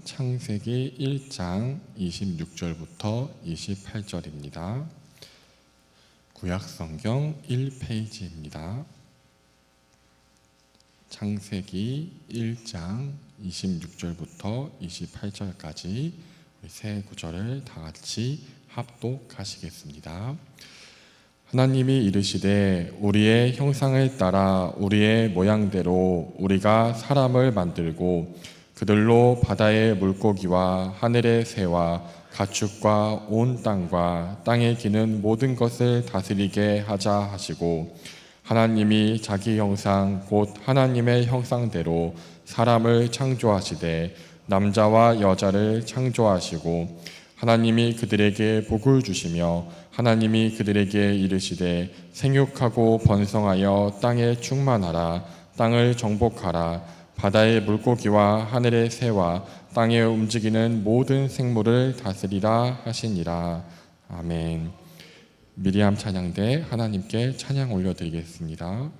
창세기 1장 26절부터 28절입니다. 구약성경 1페이지입니다. 창세기 1장 26절부터 28절까지 세 구절을 다 같이 합독하시겠습니다. 하나님이 이르시되 우리의 형상을 따라 우리의 모양대로 우리가 사람을 만들고 그들로 바다의 물고기와 하늘의 새와 가축과 온 땅과 땅에 기는 모든 것을 다스리게 하자 하시고, 하나님이 자기 형상 곧 하나님의 형상대로 사람을 창조하시되 남자와 여자를 창조하시고, 하나님이 그들에게 복을 주시며 하나님이 그들에게 이르시되 생육하고 번성하여 땅에 충만하라. 땅을 정복하라. 바다의 물고기와 하늘의 새와 땅에 움직이는 모든 생물을 다스리라 하시니라. 아멘. 미리암 찬양대 하나님께 찬양 올려드리겠습니다.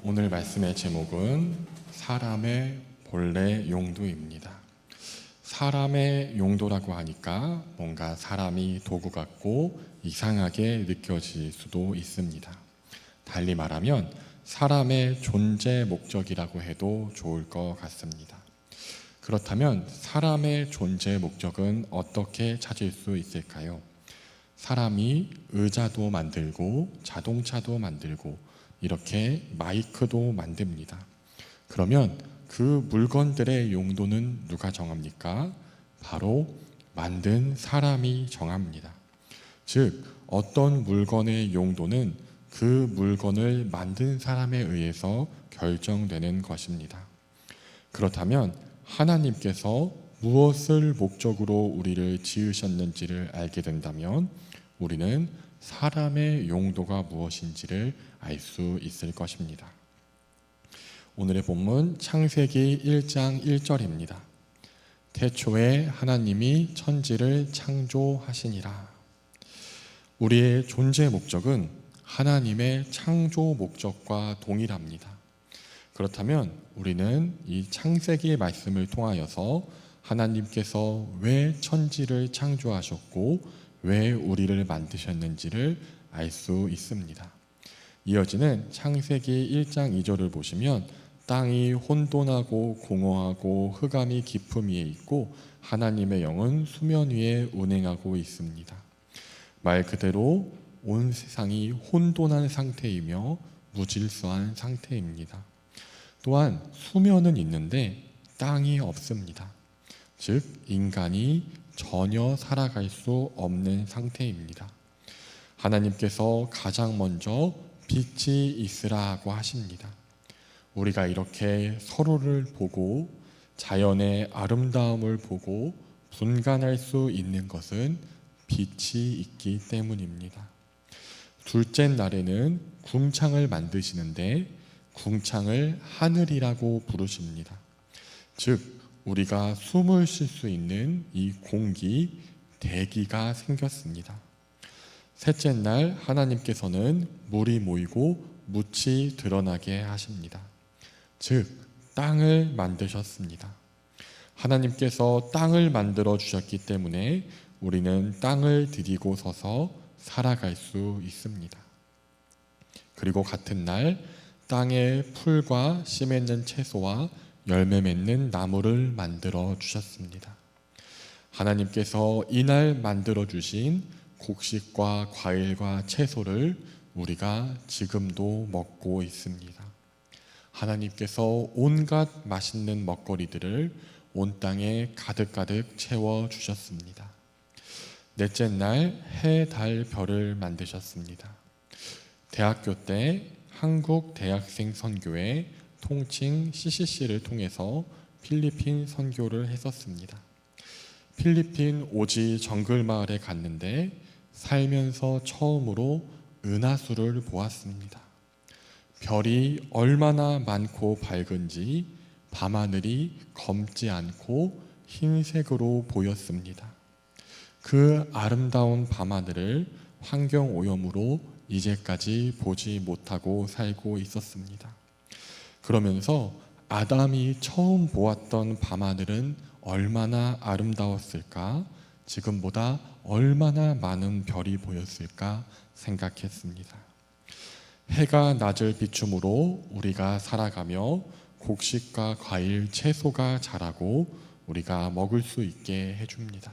오늘 말씀의 제목은 사람의 본래 용도입니다. 사람의 용도라고 하니까 뭔가 사람이 도구 같고 이상하게 느껴질 수도 있습니다. 달리 말하면 사람의 존재 목적이라고 해도 좋을 것 같습니다. 그렇다면 사람의 존재 목적은 어떻게 찾을 수 있을까요? 사람이 의자도 만들고 자동차도 만들고 이렇게 마이크도 만듭니다. 그러면 그 물건들의 용도는 누가 정합니까? 바로 만든 사람이 정합니다. 즉 어떤 물건의 용도는 그 물건을 만든 사람에 의해서 결정되는 것입니다. 그렇다면 하나님께서 무엇을 목적으로 우리를 지으셨는지를 알게 된다면 우리는 사람의 용도가 무엇인지를 알 수 있을 것입니다. 오늘의 본문 창세기 1장 1절입니다. 태초에 하나님이 천지를 창조하시니라. 우리의 존재 목적은 하나님의 창조 목적과 동일합니다. 그렇다면 우리는 이 창세기의 말씀을 통하여서 하나님께서 왜 천지를 창조하셨고 왜 우리를 만드셨는지를 알 수 있습니다. 이어지는 창세기 1장 2절을 보시면 땅이 혼돈하고 공허하고 흑암이 깊음 위에 있고 하나님의 영은 수면 위에 운행하고 있습니다. 말 그대로 온 세상이 혼돈한 상태이며 무질서한 상태입니다. 또한 수면은 있는데 땅이 없습니다. 즉 인간이 전혀 살아갈 수 없는 상태입니다. 하나님께서 가장 먼저 빛이 있으라고 하십니다. 우리가 이렇게 서로를 보고 자연의 아름다움을 보고 분간할 수 있는 것은 빛이 있기 때문입니다. 둘째 날에는 궁창을 만드시는데 궁창을 하늘이라고 부르십니다. 즉 우리가 숨을 쉴 수 있는 이 공기, 대기가 생겼습니다. 셋째 날 하나님께서는 물이 모이고 묻이 드러나게 하십니다. 즉 땅을 만드셨습니다. 하나님께서 땅을 만들어 주셨기 때문에 우리는 땅을 디디고 서서 살아갈 수 있습니다. 그리고 같은 날 땅에 풀과 씨 맺는 채소와 열매 맺는 나무를 만들어 주셨습니다. 하나님께서 이날 만들어 주신 곡식과 과일과 채소를 우리가 지금도 먹고 있습니다. 하나님께서 온갖 맛있는 먹거리들을 온 땅에 가득가득 채워 주셨습니다. 넷째 날 해, 달, 별을 만드셨습니다. 대학교 때 한국 대학생 선교회 통칭 CCC를 통해서 필리핀 선교를 했었습니다. 필리핀 오지 정글 마을에 갔는데 살면서 처음으로 은하수를 보았습니다. 별이 얼마나 많고 밝은지 밤하늘이 검지 않고 흰색으로 보였습니다. 그 아름다운 밤하늘을 환경오염으로 이제까지 보지 못하고 살고 있었습니다. 그러면서 아담이 처음 보았던 밤하늘은 얼마나 아름다웠을까? 지금보다 얼마나 많은 별이 보였을까 생각했습니다. 해가 낮을 비춤으로 우리가 살아가며 곡식과 과일, 채소가 자라고 우리가 먹을 수 있게 해줍니다.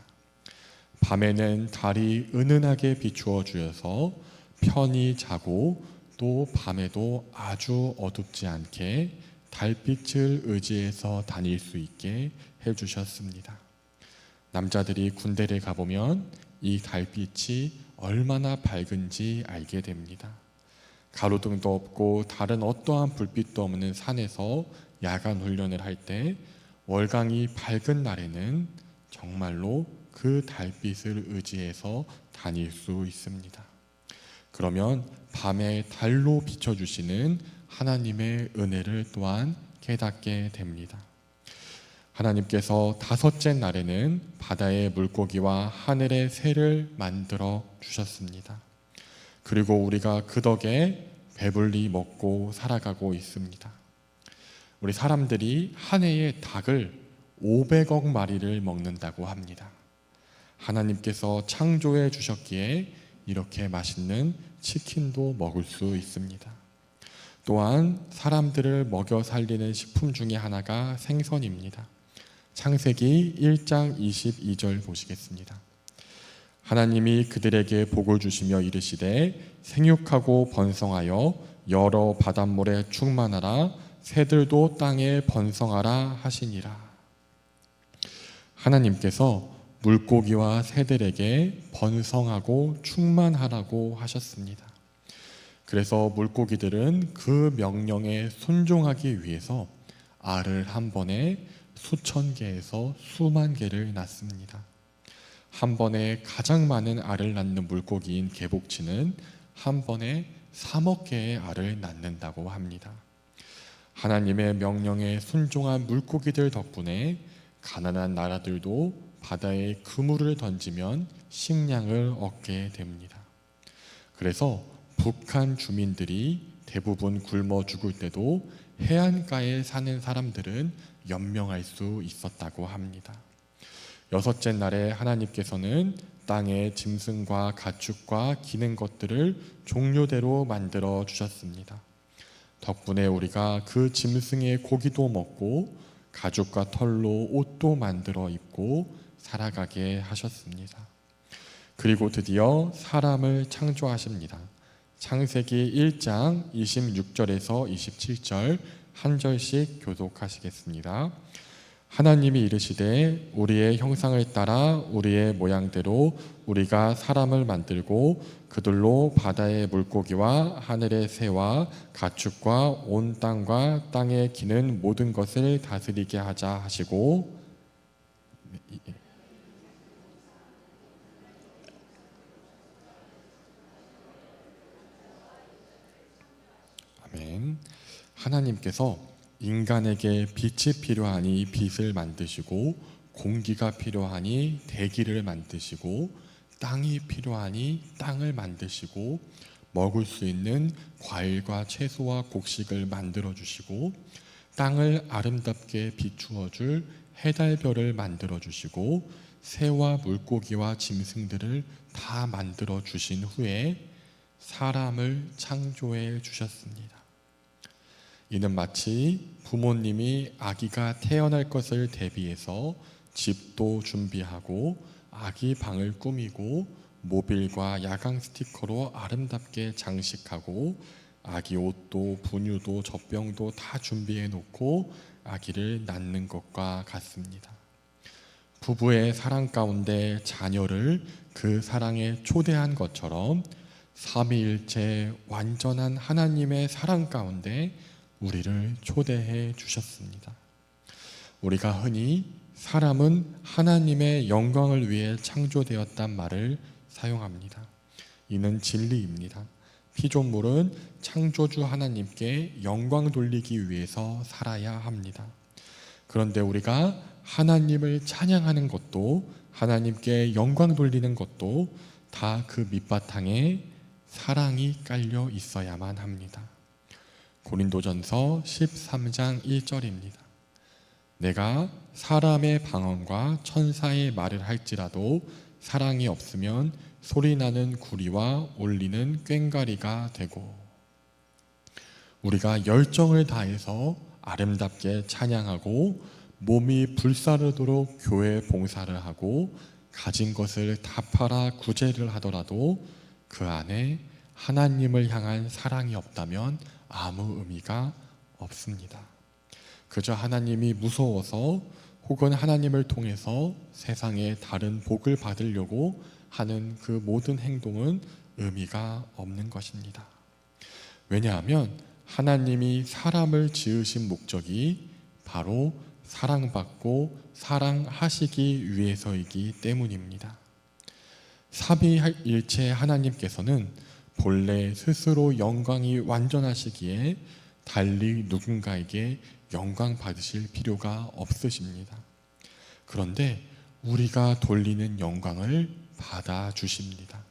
밤에는 달이 은은하게 비추어 주어서 편히 자고 또 밤에도 아주 어둡지 않게 달빛을 의지해서 다닐 수 있게 해주셨습니다. 남자들이 군대를 가보면 이 달빛이 얼마나 밝은지 알게 됩니다. 가로등도 없고 다른 어떠한 불빛도 없는 산에서 야간 훈련을 할 때 월광이 밝은 날에는 정말로 그 달빛을 의지해서 다닐 수 있습니다. 그러면 밤에 달로 비춰주시는 하나님의 은혜를 또한 깨닫게 됩니다. 하나님께서 다섯째 날에는 바다의 물고기와 하늘의 새를 만들어 주셨습니다. 그리고 우리가 그 덕에 배불리 먹고 살아가고 있습니다. 우리 사람들이 한 해에 닭을 500억 마리를 먹는다고 합니다. 하나님께서 창조해 주셨기에 이렇게 맛있는 치킨도 먹을 수 있습니다. 또한 사람들을 먹여 살리는 식품 중에 하나가 생선입니다. 창세기 1장 22절 보시겠습니다. 하나님이 그들에게 복을 주시며 이르시되 생육하고 번성하여 여러 바닷물에 충만하라 새들도 땅에 번성하라 하시니라. 하나님께서 물고기와 새들에게 번성하고 충만하라고 하셨습니다. 그래서 물고기들은 그 명령에 순종하기 위해서 알을 한 번에 수천 개에서 수만 개를 낳습니다. 한 번에 가장 많은 알을 낳는 물고기인 개복치는 한 번에 3억 개의 알을 낳는다고 합니다. 하나님의 명령에 순종한 물고기들 덕분에 가난한 나라들도 바다에 그물을 던지면 식량을 얻게 됩니다. 그래서 북한 주민들이 대부분 굶어 죽을 때도 해안가에 사는 사람들은 연명할 수 있었다고 합니다. 여섯째 날에 하나님께서는 땅의 짐승과 가축과 기는 것들을 종류대로 만들어 주셨습니다. 덕분에 우리가 그 짐승의 고기도 먹고 가죽과 털로 옷도 만들어 입고 살아가게 하셨습니다. 그리고 드디어 사람을 창조하십니다. 창세기 1장 26절에서 27절 한 절씩 교독하시겠습니다. 하나님이 이르시되 우리의 형상을 따라 우리의 모양대로 우리가 사람을 만들고 그들로 바다의 물고기와 하늘의 새와 가축과 온 땅과 땅에 기는 모든 것을 다스리게 하자 하시고, 아멘. 하나님께서 인간에게 빛이 필요하니 빛을 만드시고 공기가 필요하니 대기를 만드시고 땅이 필요하니 땅을 만드시고 먹을 수 있는 과일과 채소와 곡식을 만들어 주시고 땅을 아름답게 비추어 줄 해달별을 만들어 주시고 새와 물고기와 짐승들을 다 만들어 주신 후에 사람을 창조해 주셨습니다. 이는 마치 부모님이 아기가 태어날 것을 대비해서 집도 준비하고 아기 방을 꾸미고 모빌과 야광 스티커로 아름답게 장식하고 아기 옷도 분유도 젖병도 다 준비해 놓고 아기를 낳는 것과 같습니다. 부부의 사랑 가운데 자녀를 그 사랑에 초대한 것처럼 삼위일체 완전한 하나님의 사랑 가운데 우리를 초대해 주셨습니다. 우리가 흔히 사람은 하나님의 영광을 위해 창조되었단 말을 사용합니다. 이는 진리입니다. 피조물은 창조주 하나님께 영광 돌리기 위해서 살아야 합니다. 그런데 우리가 하나님을 찬양하는 것도 하나님께 영광 돌리는 것도 다 그 밑바탕에 사랑이 깔려 있어야만 합니다. 고린도전서 13장 1절입니다. 내가 사람의 방언과 천사의 말을 할지라도 사랑이 없으면 소리나는 구리와 울리는 꽹과리가 되고, 우리가 열정을 다해서 아름답게 찬양하고 몸이 불사르도록 교회 봉사를 하고 가진 것을 다 팔아 구제를 하더라도 그 안에 하나님을 향한 사랑이 없다면 아무 의미가 없습니다. 그저 하나님이 무서워서 혹은 하나님을 통해서 세상에 다른 복을 받으려고 하는 그 모든 행동은 의미가 없는 것입니다. 왜냐하면 하나님이 사람을 지으신 목적이 바로 사랑받고 사랑하시기 위해서이기 때문입니다. 삼위일체 하나님께서는 본래 스스로 영광이 완전하시기에 달리 누군가에게 영광 받으실 필요가 없으십니다. 그런데 우리가 돌리는 영광을 받아 주십니다.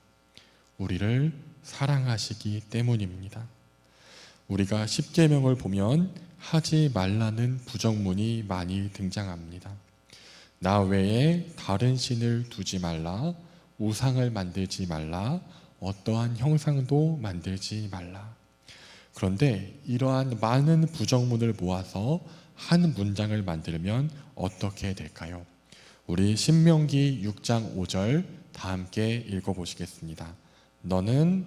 우리를 사랑하시기 때문입니다. 우리가 십계명을 보면 하지 말라는 부정문이 많이 등장합니다. 나 외에 다른 신을 두지 말라, 우상을 만들지 말라, 어떠한 형상도 만들지 말라. 그런데 이러한 많은 부정문을 모아서 한 문장을 만들면 어떻게 될까요? 우리 신명기 6장 5절 다 함께 읽어보시겠습니다. 너는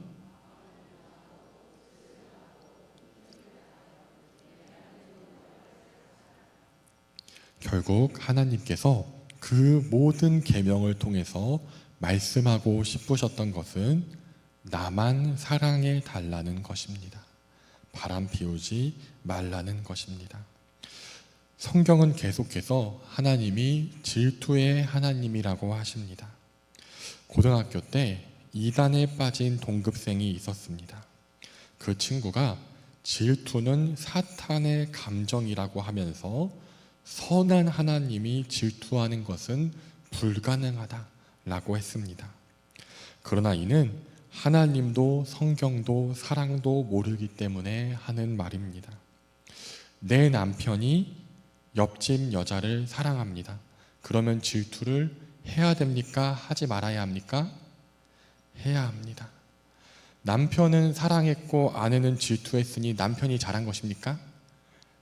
결국 하나님께서 그 그 모든 계명을 통해서 말씀하고 싶으셨던 것은 나만 사랑해 달라는 것입니다. 바람 피우지 말라는 것입니다. 성경은 계속해서 하나님이 질투의 하나님이라고 하십니다. 고등학교 때 이단에 빠진 동급생이 있었습니다. 그 친구가 질투는 사탄의 감정이라고 하면서 선한 하나님이 질투하는 것은 불가능하다라고 했습니다. 그러나 이는 하나님도 성경도 사랑도 모르기 때문에 하는 말입니다. 내 남편이 옆집 여자를 사랑합니다. 그러면 질투를 해야 됩니까? 하지 말아야 합니까? 해야 합니다. 남편은 사랑했고 아내는 질투했으니 남편이 잘한 것입니까?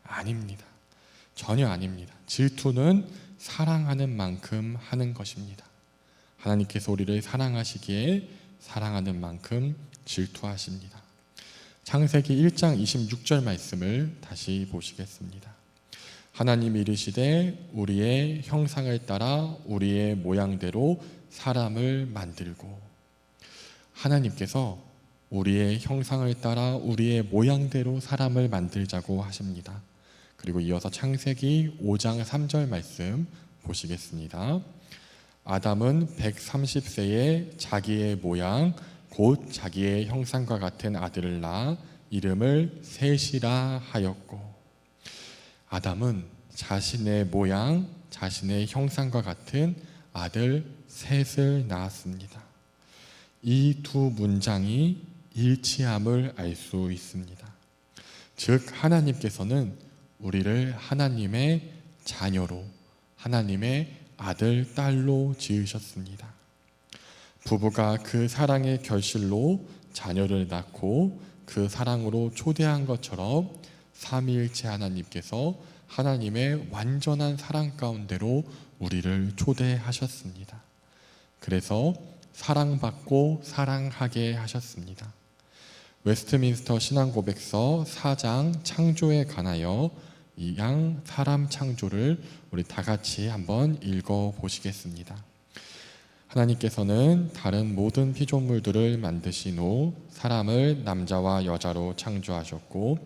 아닙니다. 전혀 아닙니다. 질투는 사랑하는 만큼 하는 것입니다. 하나님께서 우리를 사랑하시기에 사랑하는 만큼 질투하십니다. 창세기 1장 26절 말씀을 다시 보시겠습니다. 하나님이 이르시되 우리의 형상을 따라 우리의 모양대로 사람을 만들고, 하나님께서 우리의 형상을 따라 우리의 모양대로 사람을 만들자고 하십니다. 그리고 이어서 창세기 5장 3절 말씀 보시겠습니다. 아담은 130세에 자기의 모양 곧 자기의 형상과 같은 아들을 낳아 이름을 셋이라 하였고, 아담은 자신의 모양 자신의 형상과 같은 아들 셋을 낳았습니다. 이 두 문장이 일치함을 알 수 있습니다. 즉 하나님께서는 우리를 하나님의 자녀로, 하나님의 아들, 딸로 지으셨습니다. 부부가 그 사랑의 결실로 자녀를 낳고 그 사랑으로 초대한 것처럼 삼위일체 하나님께서 하나님의 완전한 사랑 가운데로 우리를 초대하셨습니다. 그래서 사랑받고 사랑하게 하셨습니다. 웨스트민스터 신앙고백서 4장 창조에 관하여 이 양 사람 창조를 우리 다 같이 한번 읽어 보시겠습니다. 하나님께서는 다른 모든 피조물들을 만드신 후 사람을 남자와 여자로 창조하셨고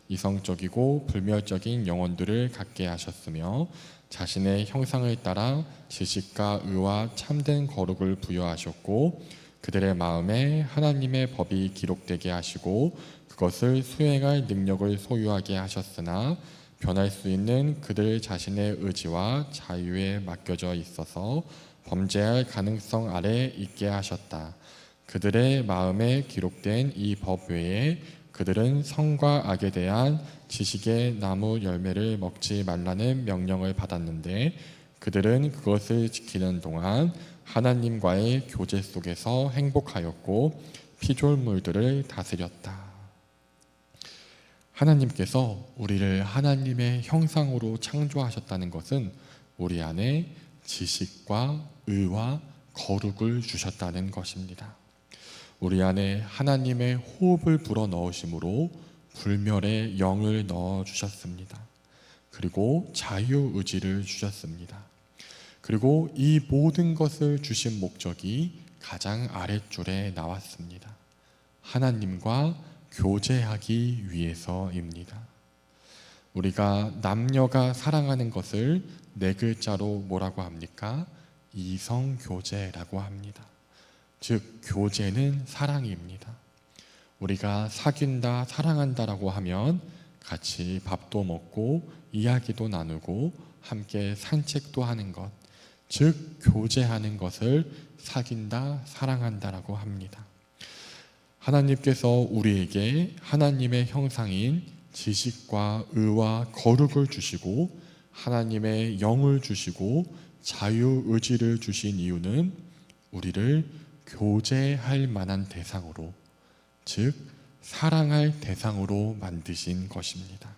이성적이고 불멸적인 영혼들을 갖게 하셨으며 자신의 형상을 따라 지식과 의와 참된 거룩을 부여하셨고 그들의 마음에 하나님의 법이 기록되게 하시고 그것을 수행할 능력을 소유하게 하셨으나 변할 수 있는 그들 자신의 의지와 자유에 맡겨져 있어서 범죄할 가능성 아래 있게 하셨다. 그들의 마음에 기록된 이 법 외에 그들은 선과 악에 대한 지식의 나무 열매를 먹지 말라는 명령을 받았는데 그들은 그것을 지키는 동안 하나님과의 교제 속에서 행복하였고 피조물들을 다스렸다. 하나님께서 우리를 하나님의 형상으로 창조하셨다는 것은 우리 안에 지식과 의와 거룩을 주셨다는 것입니다. 우리 안에 하나님의 호흡을 불어 넣으심으로 불멸의 영을 넣어 주셨습니다. 그리고 자유의지를 주셨습니다. 그리고 이 모든 것을 주신 목적이 가장 아랫줄에 나왔습니다. 하나님과 교제하기 위해서입니다. 우리가 남녀가 사랑하는 것을 네 글자로 뭐라고 합니까? 이성교제라고 합니다. 즉 교제는 사랑입니다. 우리가 사귄다, 사랑한다라고 하면 같이 밥도 먹고 이야기도 나누고 함께 산책도 하는 것, 즉 교제하는 것을 사귄다, 사랑한다라고 합니다. 하나님께서 우리에게 하나님의 형상인 지식과 의와 거룩을 주시고 하나님의 영을 주시고 자유의지를 주신 이유는 우리를 교제할 만한 대상으로, 즉 사랑할 대상으로 만드신 것입니다.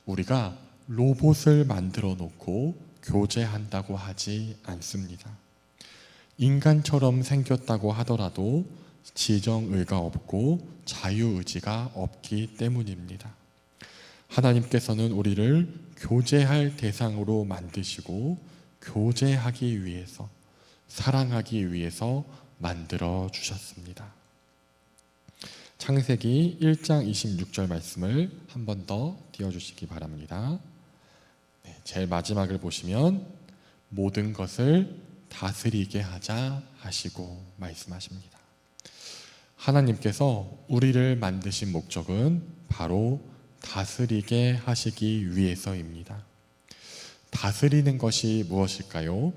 우리가 로봇을 만들어 놓고 교제한다고 하지 않습니다. 인간처럼 생겼다고 하더라도 지정의가 없고 자유의지가 없기 때문입니다. 하나님께서는 우리를 교제할 대상으로 만드시고 교제하기 위해서, 사랑하기 위해서 만들어 주셨습니다. 창세기 1장 26절 말씀을 한 번 더 띄워주시기 바랍니다. 제일 마지막을 보시면 모든 것을 다스리게 하자 하시고 말씀하십니다. 하나님께서 우리를 만드신 목적은 바로 다스리게 하시기 위해서입니다. 다스리는 것이 무엇일까요?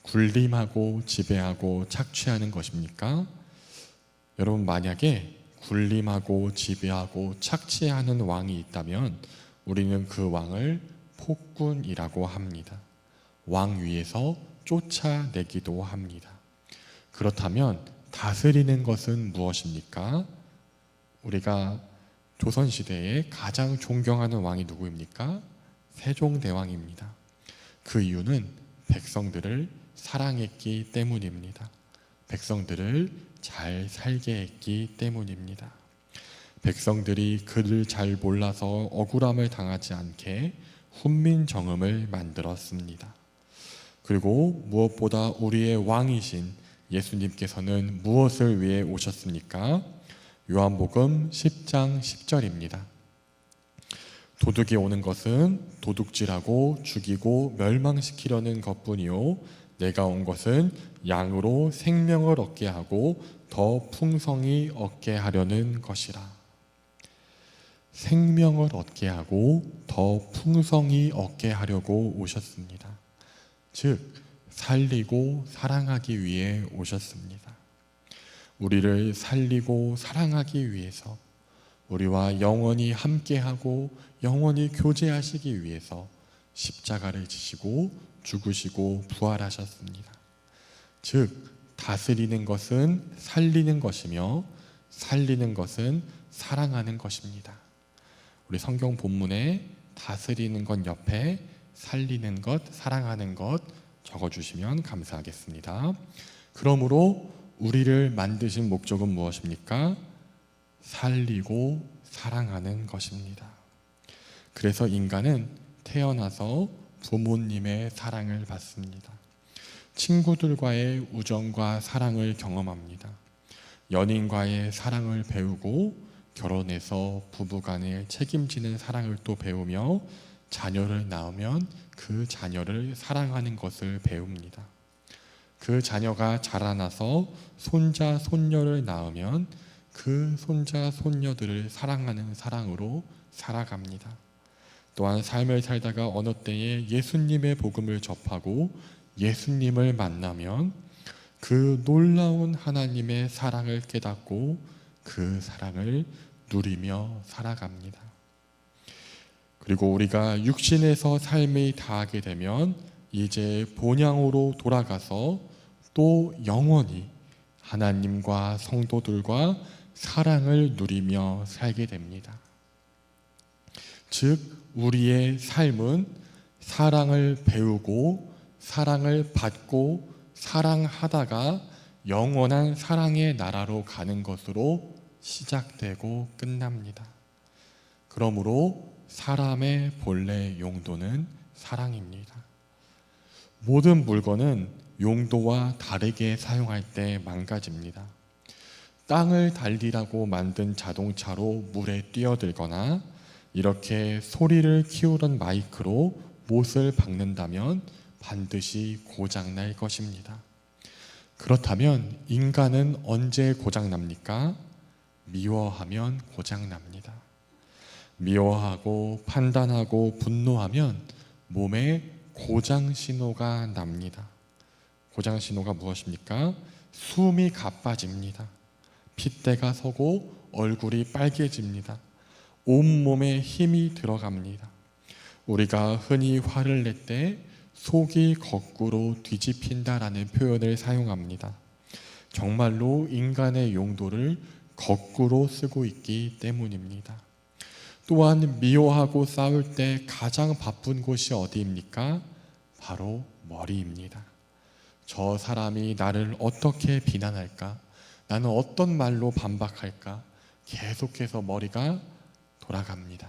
군림하고 지배하고 착취하는 것입니까? 여러분, 만약에 군림하고 지배하고 착취하는 왕이 있다면 우리는 그 왕을 폭군이라고 합니다. 왕 위에서 쫓아내기도 합니다. 그렇다면 다스리는 것은 무엇입니까? 우리가 조선시대에 가장 존경하는 왕이 누구입니까? 세종대왕입니다. 그 이유는 백성들을 사랑했기 때문입니다. 백성들을 잘 살게 했기 때문입니다. 백성들이 그를 잘 몰라서 억울함을 당하지 않게 훈민정음을 만들었습니다. 그리고 무엇보다 우리의 왕이신 예수님께서는 무엇을 위해 오셨습니까? 요한복음 10장 10절입니다. 도둑이 오는 것은 도둑질하고 죽이고 멸망시키려는 것뿐이요 내가 온 것은 양으로 생명을 얻게 하고 더 풍성히 얻게 하려는 것이라. 생명을 얻게 하고 더 풍성히 얻게 하려고 오셨습니다. 즉 살리고 사랑하기 위해 오셨습니다. 우리를 살리고 사랑하기 위해서, 우리와 영원히 함께하고 영원히 교제하시기 위해서 십자가를 지시고 죽으시고 부활하셨습니다. 즉 다스리는 것은 살리는 것이며 살리는 것은 사랑하는 것입니다. 우리 성경 본문에 다스리는 것 옆에 살리는 것, 사랑하는 것 적어주시면 감사하겠습니다. 그러므로 우리를 만드신 목적은 무엇입니까? 살리고 사랑하는 것입니다. 그래서 인간은 태어나서 부모님의 사랑을 받습니다. 친구들과의 우정과 사랑을 경험합니다. 연인과의 사랑을 배우고 결혼해서 부부간에 책임지는 사랑을 또 배우며 자녀를 낳으면 그 자녀를 사랑하는 것을 배웁니다. 그 자녀가 자라나서 손자, 손녀를 낳으면 그 손자, 손녀들을 사랑하는 사랑으로 살아갑니다. 또한 삶을 살다가 어느 때에 예수님의 복음을 접하고 예수님을 만나면 그 놀라운 하나님의 사랑을 깨닫고 그 사랑을 누리며 살아갑니다. 그리고 우리가 육신에서 삶이 다하게 되면 이제 본향으로 돌아가서 또 영원히 하나님과 성도들과 사랑을 누리며 살게 됩니다. 즉 우리의 삶은 사랑을 배우고 사랑을 받고 사랑하다가 영원한 사랑의 나라로 가는 것으로 시작되고 끝납니다. 그러므로 사람의 본래 용도는 사랑입니다. 모든 물건은 용도와 다르게 사용할 때 망가집니다. 땅을 달리라고 만든 자동차로 물에 뛰어들거나 이렇게 소리를 키우던 마이크로 못을 박는다면 반드시 고장날 것입니다. 그렇다면 인간은 언제 고장납니까? 미워하면 고장납니다. 미워하고 판단하고 분노하면 몸에 고장신호가 납니다. 고장신호가 무엇입니까? 숨이 가빠집니다. 핏대가 서고 얼굴이 빨개집니다. 온몸에 힘이 들어갑니다. 우리가 흔히 화를 낼 때 속이 거꾸로 뒤집힌다라는 표현을 사용합니다. 정말로 인간의 용도를 거꾸로 쓰고 있기 때문입니다. 또한 미워하고 싸울 때 가장 바쁜 곳이 어디입니까? 바로 머리입니다. 저 사람이 나를 어떻게 비난할까? 나는 어떤 말로 반박할까? 계속해서 머리가 돌아갑니다.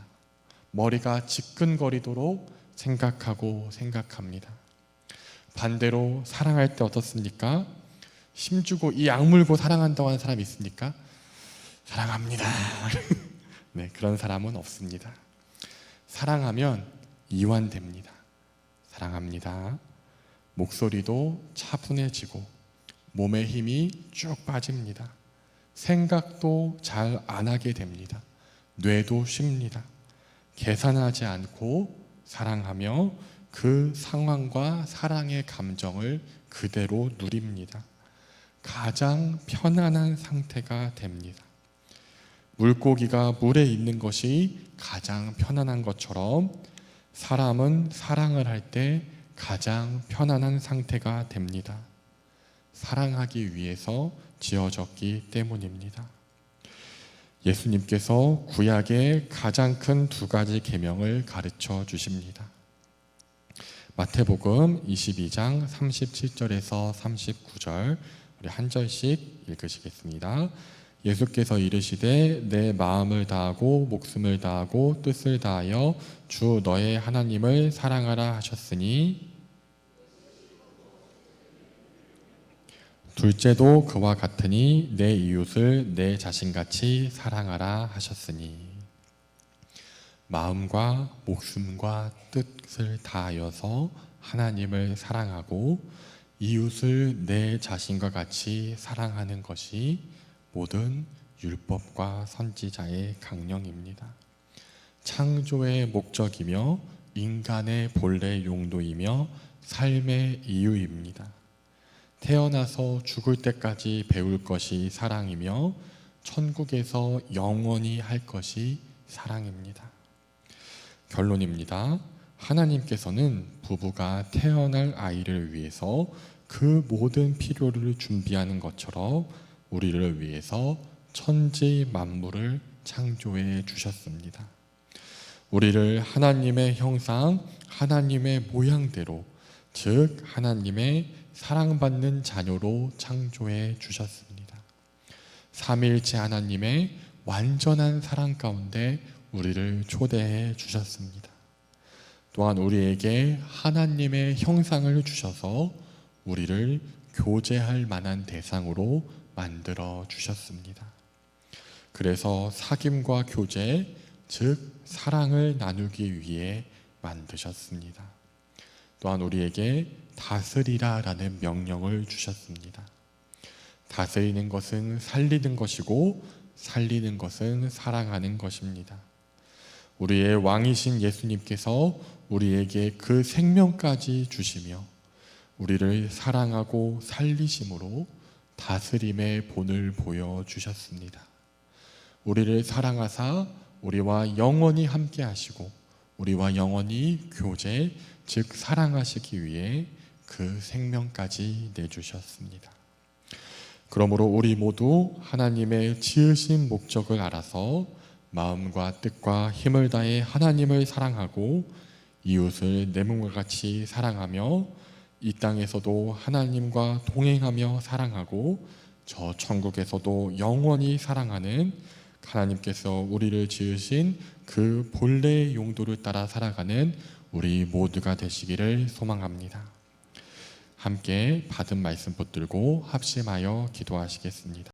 머리가 지끈거리도록 생각합니다. 반대로 사랑할 때 어떻습니까? 힘주고 이 악물고 사랑한다고 하는 사람이 있습니까? 사랑합니다. 네, 그런 사람은 없습니다. 사랑하면 이완됩니다. 사랑합니다. 목소리도 차분해지고 몸에 힘이 쭉 빠집니다. 생각도 잘 안 하게 됩니다. 뇌도 쉽니다. 계산하지 않고 사랑하며 그 상황과 사랑의 감정을 그대로 누립니다. 가장 편안한 상태가 됩니다. 물고기가 물에 있는 것이 가장 편안한 것처럼 사람은 사랑을 할 때 가장 편안한 상태가 됩니다. 사랑하기 위해서 지어졌기 때문입니다. 예수님께서 구약의 가장 큰 두 가지 계명을 가르쳐 주십니다. 마태복음 22장 37절에서 39절 우리 한 절씩 읽으시겠습니다. 예수께서 이르시되 내 마음을 다하고 목숨을 다하고 뜻을 다하여 주 너의 하나님을 사랑하라 하셨으니 둘째도 그와 같으니 내 이웃을 내 자신같이 사랑하라 하셨으니 마음과 목숨과 뜻을 다하여서 하나님을 사랑하고 이웃을 내 자신과 같이 사랑하는 것이 모든 율법과 선지자의 강령입니다. 창조의 목적이며 인간의 본래 용도이며 삶의 이유입니다. 태어나서 죽을 때까지 배울 것이 사랑이며 천국에서 영원히 할 것이 사랑입니다. 결론입니다. 하나님께서는 부부가 태어날 아이를 위해서 그 모든 필요를 준비하는 것처럼 우리를 위해서 천지 만물을 창조해 주셨습니다. 우리를 하나님의 형상, 하나님의 모양대로, 즉 하나님의 사랑받는 자녀로 창조해 주셨습니다. 삼위일체 하나님의 완전한 사랑 가운데 우리를 초대해 주셨습니다. 또한 우리에게 하나님의 형상을 주셔서 우리를 교제할 만한 대상으로 만들어 주셨습니다. 그래서 사귐과 교제, 즉 사랑을 나누기 위해 만드셨습니다. 또한 우리에게 다스리라라는 명령을 주셨습니다. 다스리는 것은 살리는 것이고 살리는 것은 사랑하는 것입니다. 우리의 왕이신 예수님께서 우리에게 그 생명까지 주시며 우리를 사랑하고 살리심으로 다스림의 본을 보여주셨습니다. 우리를 사랑하사 우리와 영원히 함께 하시고 우리와 영원히 교제, 즉 사랑하시기 위해 그 생명까지 내주셨습니다. 그러므로 우리 모두 하나님의 지으신 목적을 알아서 마음과 뜻과 힘을 다해 하나님을 사랑하고 이웃을 내 몸과 같이 사랑하며 이 땅에서도 하나님과 동행하며 사랑하고 저 천국에서도 영원히 사랑하는 하나님께서 우리를 지으신 그 본래의 용도를 따라 살아가는 우리 모두가 되시기를 소망합니다. 함께 받은 말씀 붙들고 합심하여 기도하시겠습니다.